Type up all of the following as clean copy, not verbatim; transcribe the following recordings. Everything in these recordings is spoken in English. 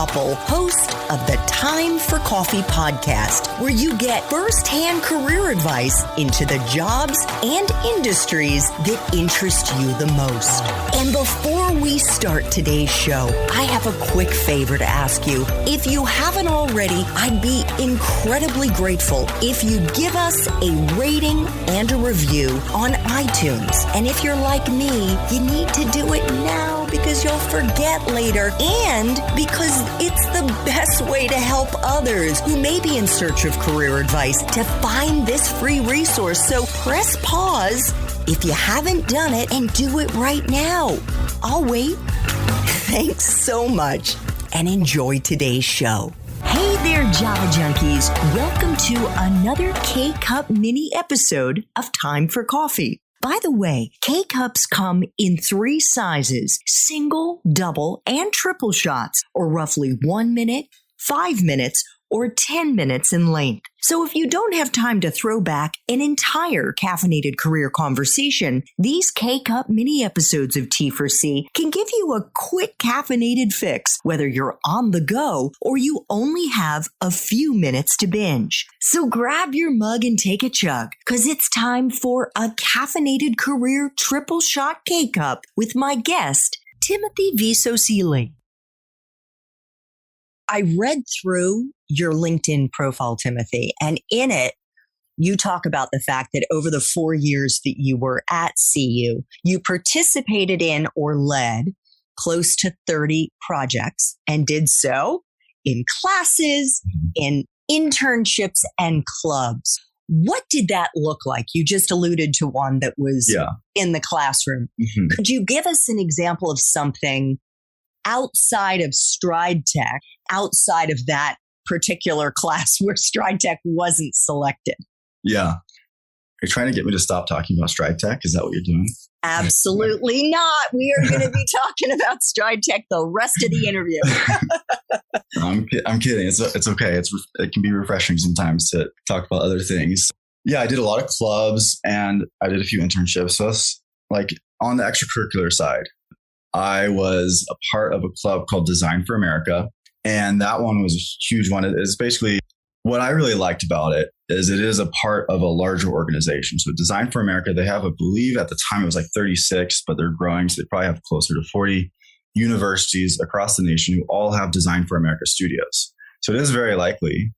Koppel, host of the Time for Coffee podcast, where you get firsthand career advice into the jobs and industries that interest you the most. And before we start today's show, I have a quick favor to ask you. If you haven't already, I'd be incredibly grateful if you give us a rating and a review on iTunes. And if you're like me, you need to do it now because you'll forget later and because it's the best way to help others who may be in search of career advice to find this free resource. So press pause if you haven't done it and do it right now. I'll wait. Thanks so much and enjoy today's show. Hey there, Java Junkies. Welcome to another K-Cup mini episode of Time for Coffee. By the way, K-Cups come in 3 sizes, single, double, and triple shots, or roughly 1 minute, 5 minutes, or 10 minutes in length. So if you don't have time to throw back an entire caffeinated career conversation, these K-Cup mini episodes of T4C can give you a quick caffeinated fix, whether you're on the go or you only have a few minutes to binge. So grab your mug and take a chug, because it's time for a caffeinated career triple shot K-Cup with my guest, Timothy Visos-Ely. I read through your LinkedIn profile, Timothy, and in it, you talk about the fact that over the 4 years that you were at CU, you participated in or led close to 30 projects and did so in classes, in internships, and clubs. What did that look like? You just alluded to one that was in the classroom. Mm-hmm. Could you give us an example of something outside of Stride Tech, outside of that particular class where Stride Tech wasn't selected? Yeah. You're trying to get me to stop talking about Stride Tech? Is that what you're doing? Absolutely not. We are going to be talking about Stride Tech the rest of the interview. I'm kidding. It's okay. It can be refreshing sometimes to talk about other things. Yeah, I did a lot of clubs and I did a few internships. So that's like on the extracurricular side. I was a part of a club called Design for America. And that one was a huge one. It's basically what I really liked about it is a part of a larger organization. So Design for America, they have, I believe at the time it was like 36, but they're growing. So they probably have closer to 40 universities across the nation who all have Design for America studios. So it is very likely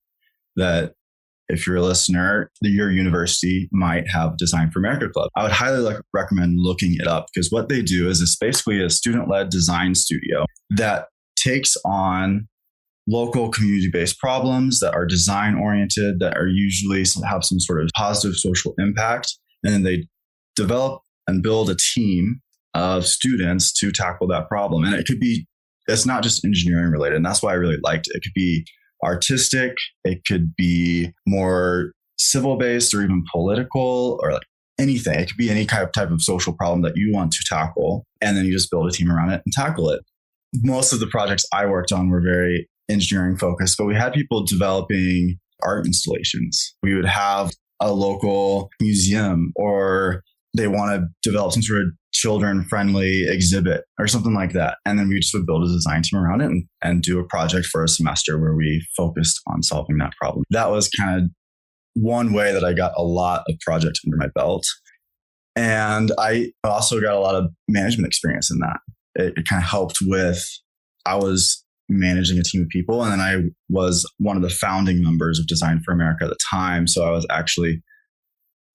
that if you're a listener, your university might have Design for America Club. I would highly recommend looking it up because what they do is it's basically a student-led design studio that takes on local community-based problems that are design-oriented, that are usually have some sort of positive social impact. And then they develop and build a team of students to tackle that problem. And it's not just engineering related. And that's why I really liked it. It could be artistic, it could be more civil based or even political or like anything. It could be any kind of type of social problem that you want to tackle. And then you just build a team around it and tackle it. Most of the projects I worked on were very engineering focused, but we had people developing art installations. We would have a local museum or they want to develop some sort of children-friendly exhibit or something like that. And then we just would build a design team around it and do a project for a semester where we focused on solving that problem. That was kind of one way that I got a lot of projects under my belt. And I also got a lot of management experience in that. It kind of helped with, I was managing a team of people, and then I was one of the founding members of Design for America at the time. So I was actually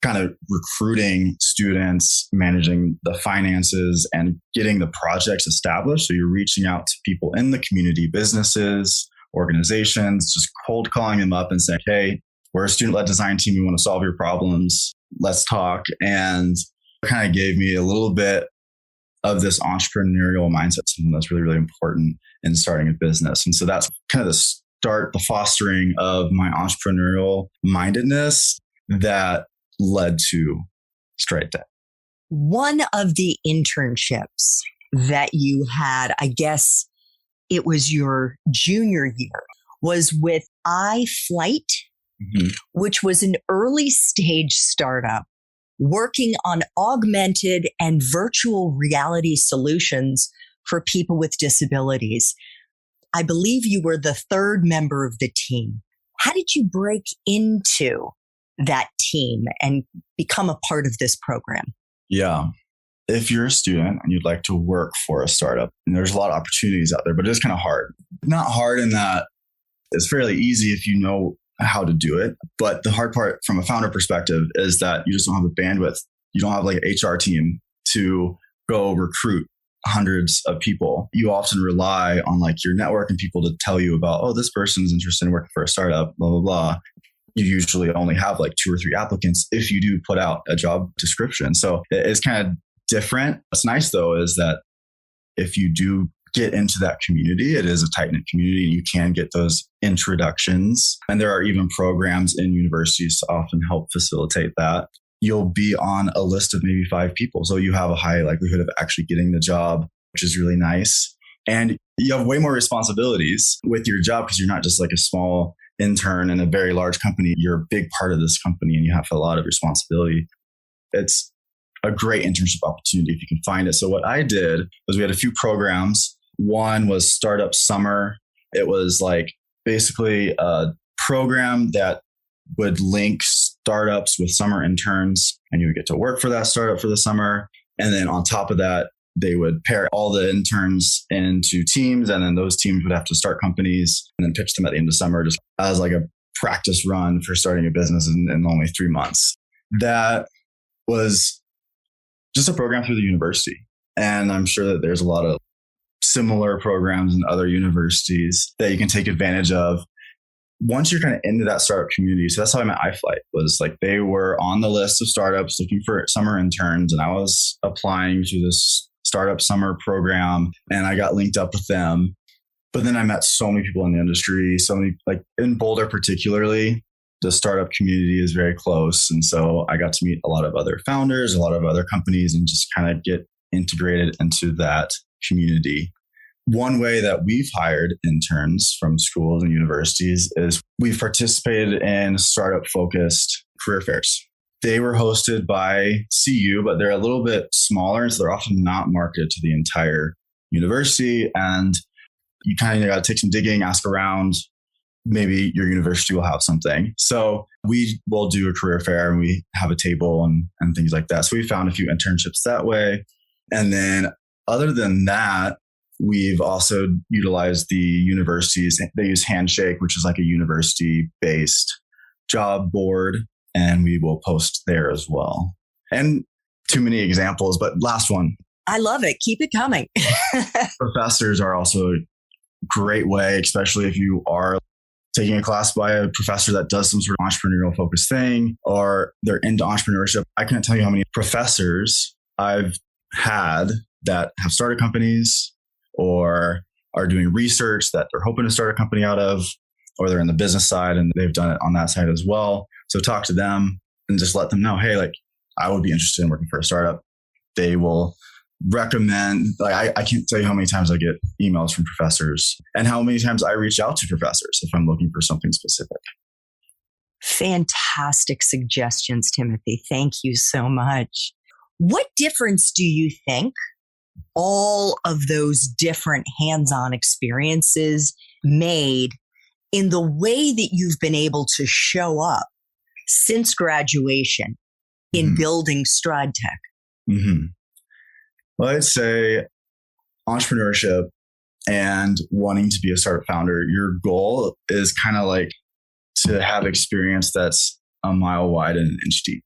kind of recruiting students, managing the finances, and getting the projects established. So you're reaching out to people in the community, businesses, organizations, just cold calling them up and saying, hey, we're a student-led design team. We want to solve your problems. Let's talk. And it kind of gave me a little bit of this entrepreneurial mindset, something that's really, really important in starting a business. And so that's kind of the fostering of my entrepreneurial mindedness that led to Stride Tech. One of the internships that you had, I guess it was your junior year, was with iFlight, which was an early stage startup working on augmented and virtual reality solutions for people with disabilities. I believe you were the third member of the team. How did you break into that team and become a part of this program? Yeah. If you're a student and you'd like to work for a startup, and there's a lot of opportunities out there, but it's kind of hard. Not hard in that it's fairly easy if you know how to do it. But the hard part from a founder perspective is that you just don't have the bandwidth. You don't have like an HR team to go recruit hundreds of people. You often rely on like your network and people to tell you about, oh, this person's interested in working for a startup, blah, blah, blah. You usually only have like 2 or 3 applicants if you do put out a job description. So it's kind of different. What's nice though is that if you do get into that community, it is a tight-knit community and you can get those introductions. And there are even programs in universities to often help facilitate that. You'll be on a list of maybe 5 people. So you have a high likelihood of actually getting the job, which is really nice. And you have way more responsibilities with your job because you're not just like a small intern in a very large company. You're a big part of this company and you have a lot of responsibility. It's a great internship opportunity if you can find it. So what I did was we had a few programs. One was Startup Summer. It was like basically a program that would link startups with summer interns, and you would get to work for that startup for the summer. And then on top of that, they would pair all the interns into teams, and then those teams would have to start companies and then pitch them at the end of summer just as like a practice run for starting a business in only 3 months. That was just a program through the university. And I'm sure that there's a lot of similar programs in other universities that you can take advantage of once you're kind of into that startup community. So that's how I met iFlight, was like they were on the list of startups looking for summer interns, and I was applying to this startup summer program and I got linked up with them. But then I met so many people in the industry, so many, like in Boulder particularly, the startup community is very close. And so I got to meet a lot of other founders, a lot of other companies, and just kind of get integrated into that community. One way that we've hired interns from schools and universities is we've participated in startup-focused career fairs. They were hosted by CU, but they're a little bit smaller, so they're often not marketed to the entire university. And you kind of got to take some digging, ask around. Maybe your university will have something. So we will do a career fair and we have a table and things like that. So we found a few internships that way. And then other than that, we've also utilized the universities. They use Handshake, which is like a university-based job board, and we will post there as well. And too many examples, but last one. I love it. Keep it coming. Professors are also a great way, especially if you are taking a class by a professor that does some sort of entrepreneurial focused thing or they're into entrepreneurship. I can't tell you how many professors I've had that have started companies or are doing research that they're hoping to start a company out of, or they're in the business side and they've done it on that side as well. So talk to them and just let them know, hey, like I would be interested in working for a startup. They will recommend, like I can't tell you how many times I get emails from professors and how many times I reach out to professors if I'm looking for something specific. Fantastic suggestions, Timothy. Thank you so much. What difference do you think all of those different hands-on experiences made in the way that you've been able to show up since graduation in building Stride Tech? Mm-hmm. Well, I'd say entrepreneurship and wanting to be a startup founder, your goal is kind of like to have experience that's a mile wide and an inch deep,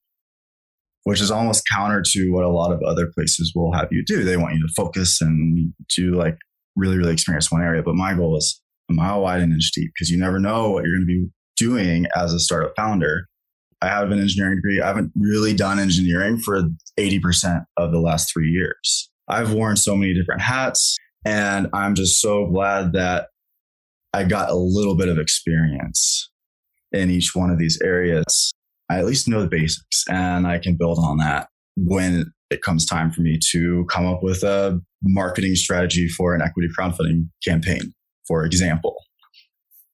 which is almost counter to what a lot of other places will have you do. They want you to focus and do like really, really experience one area. But my goal is a mile wide and inch deep because you never know what you're going to be doing as a startup founder. I have an engineering degree. I haven't really done engineering for 80% of the last 3 years. I've worn so many different hats, and I'm just so glad that I got a little bit of experience in each one of these areas. I at least know the basics, and I can build on that when it comes time for me to come up with a marketing strategy for an equity crowdfunding campaign, for example.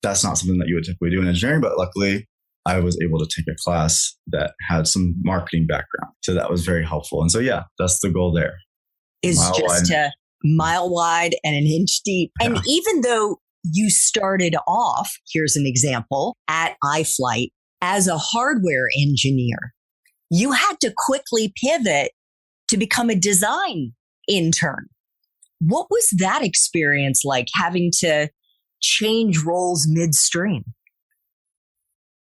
That's not something that you would typically do in engineering, but luckily I was able to take a class that had some marketing background. So that was very helpful. And so, yeah, that's the goal there. Is just a mile wide and an inch deep. And even though you started off, here's an example, at iFlight as a hardware engineer. You had to quickly pivot to become a design intern. What was that experience like, having to change roles midstream?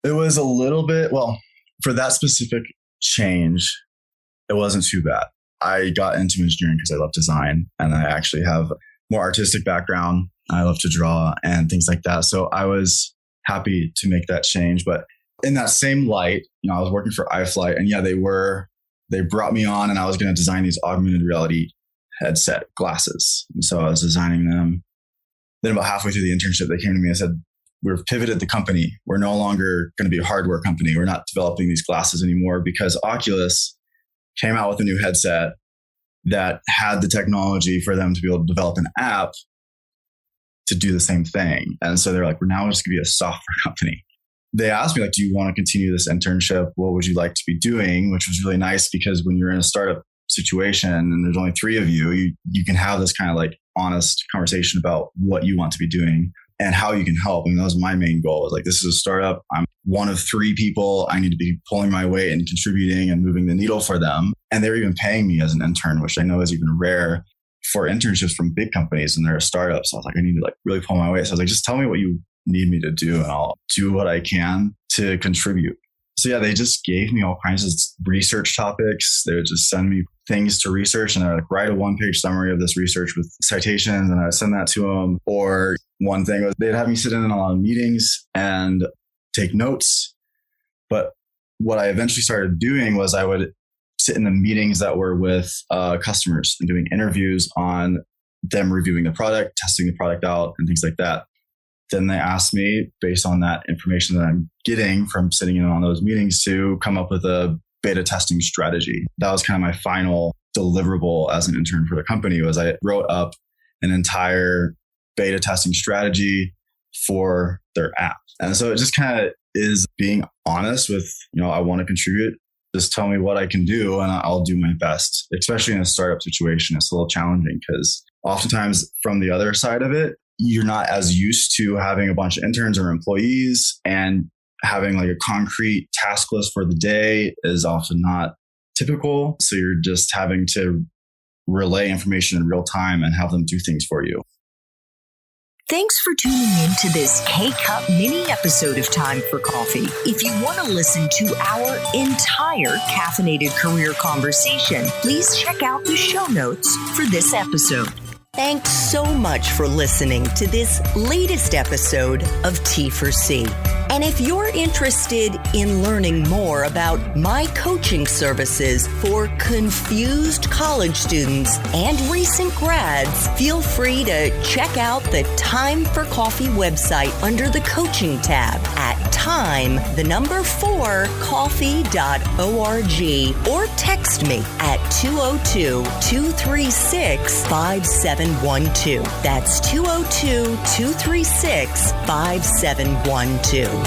It was a little bit, well, for that specific change, it wasn't too bad. I got into engineering because I love design, and I actually have more artistic background. I love to draw and things like that. So I was happy to make that change. But in that same light, I was working for iFlight, and they brought me on, and I was going to design these augmented reality headset glasses. And so I was designing them. Then about halfway through the internship, they came to me and said, we've pivoted the company. We're no longer going to be a hardware company. We're not developing these glasses anymore because Oculus came out with a new headset that had the technology for them to be able to develop an app to do the same thing. And so they're like, we're now just going to be a software company. They asked me, like, do you want to continue this internship? What would you like to be doing? Which was really nice because when you're in a startup situation and there's only 3 of you, you can have this kind of like honest conversation about what you want to be doing and how you can help. And that was my main goal. Was like, this is a startup. I'm one of 3 people. I need to be pulling my weight and contributing and moving the needle for them. And they were even paying me as an intern, which I know is even rare for internships from big companies, and they're a startup. So I was like, I need to like really pull my weight. So I was like, just tell me what you need me to do and I'll do what I can to contribute. So yeah, they just gave me all kinds of research topics. They would just send me things to research, and I would like write a 1-page summary of this research with citations, and I would send that to them. Or one thing was they'd have me sit in a lot of meetings and take notes. But what I eventually started doing was I would sit in the meetings that were with customers and doing interviews on them reviewing the product, testing the product out, and things like that. Then they asked me, based on that information that I'm getting from sitting in on those meetings, to come up with a beta testing strategy. That was kind of my final deliverable as an intern for the company. Was I wrote up an entire beta testing strategy for their app. And so it just kind of is being honest with, I want to contribute. Just tell me what I can do and I'll do my best. Especially in a startup situation, it's a little challenging because oftentimes from the other side of it, you're not as used to having a bunch of interns or employees, and having like a concrete task list for the day is often not typical. So you're just having to relay information in real time and have them do things for you. Thanks for tuning in to this K-Cup mini episode of Time for Coffee. If you want to listen to our entire caffeinated career conversation, please check out the show notes for this episode. Thanks so much for listening to this latest episode of T4C. And if you're interested in learning more about my coaching services for confused college students and recent grads, feel free to check out the Time for Coffee website under the coaching tab at time4coffee.org, or text me at 202-236-5712. That's 202-236-5712.